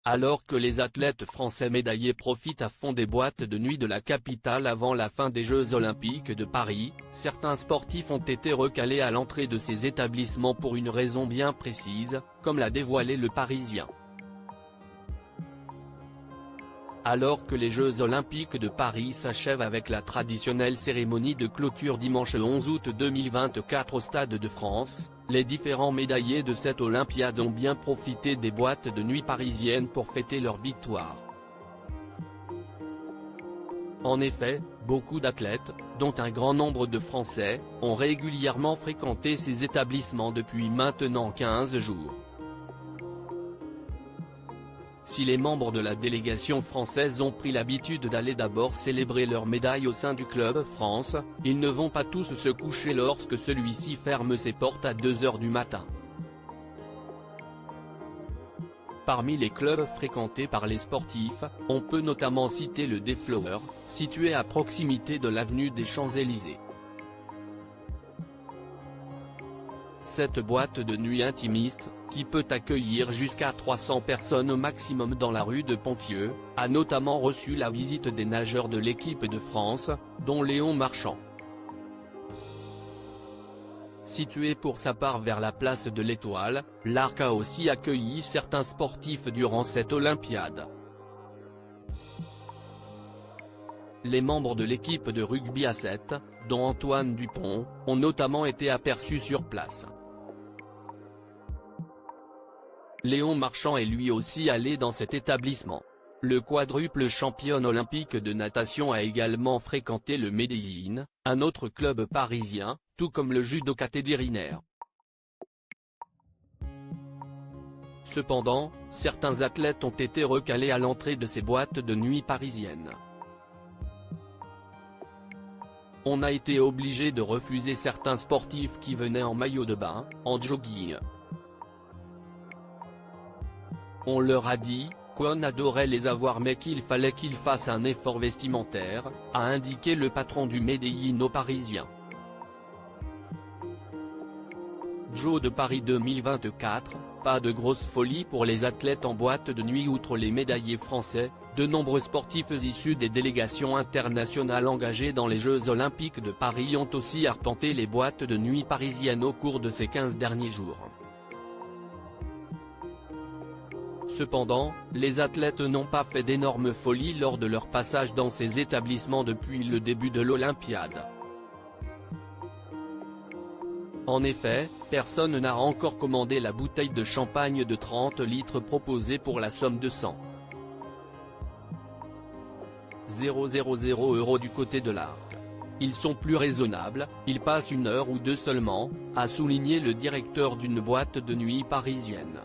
Alors que les athlètes français médaillés profitent à fond des boîtes de nuit de la capitale avant la fin des Jeux Olympiques de Paris, certains sportifs ont été recalés à l'entrée de ces établissements pour une raison bien précise, comme l'a dévoilé Le Parisien. Alors que les Jeux Olympiques de Paris s'achèvent avec la traditionnelle cérémonie de clôture dimanche 11 août 2024 au Stade de France, les différents médaillés de cette Olympiade ont bien profité des boîtes de nuit parisiennes pour fêter leur victoire. En effet, beaucoup d'athlètes, dont un grand nombre de Français, ont régulièrement fréquenté ces établissements depuis maintenant 15 jours. Si les membres de la délégation française ont pris l'habitude d'aller d'abord célébrer leur médaille au sein du Club France, ils ne vont pas tous se coucher lorsque celui-ci ferme ses portes à 2 h du matin. Parmi les clubs fréquentés par les sportifs, on peut notamment citer le Des Fleurs, situé à proximité de l'avenue des Champs-Élysées. Cette boîte de nuit intimiste, qui peut accueillir jusqu'à 300 personnes au maximum dans la rue de Ponthieu, a notamment reçu la visite des nageurs de l'équipe de France, dont Léon Marchand. Situé pour sa part vers la place de l'Étoile, l'Arc a aussi accueilli certains sportifs durant cette Olympiade. Les membres de l'équipe de rugby à 7, dont Antoine Dupont, ont notamment été aperçus sur place. Léon Marchand est lui aussi allé dans cet établissement. Le quadruple championne olympique de natation a également fréquenté le Medellín, un autre club parisien, tout comme le judoka Teddy Riner. Cependant, certains athlètes ont été recalés à l'entrée de ces boîtes de nuit parisiennes. On a été obligé de refuser certains sportifs qui venaient en maillot de bain, en jogging. On leur a dit, qu'on adorait les avoir mais qu'il fallait qu'ils fassent un effort vestimentaire, a indiqué le patron du Medellín aux Parisiens. Jeux de Paris 2024, pas de grosse folie pour les athlètes en boîte de nuit. Outre les médaillés français, de nombreux sportifs issus des délégations internationales engagées dans les Jeux Olympiques de Paris ont aussi arpenté les boîtes de nuit parisiennes au cours de ces 15 derniers jours. Cependant, les athlètes n'ont pas fait d'énormes folies lors de leur passage dans ces établissements depuis le début de l'Olympiade. En effet, personne n'a encore commandé la bouteille de champagne de 30 litres proposée pour la somme de 100 000 € du côté de l'Arc. Ils sont plus raisonnables, ils passent 1 heure ou 2 seulement, a souligné le directeur d'une boîte de nuit parisienne.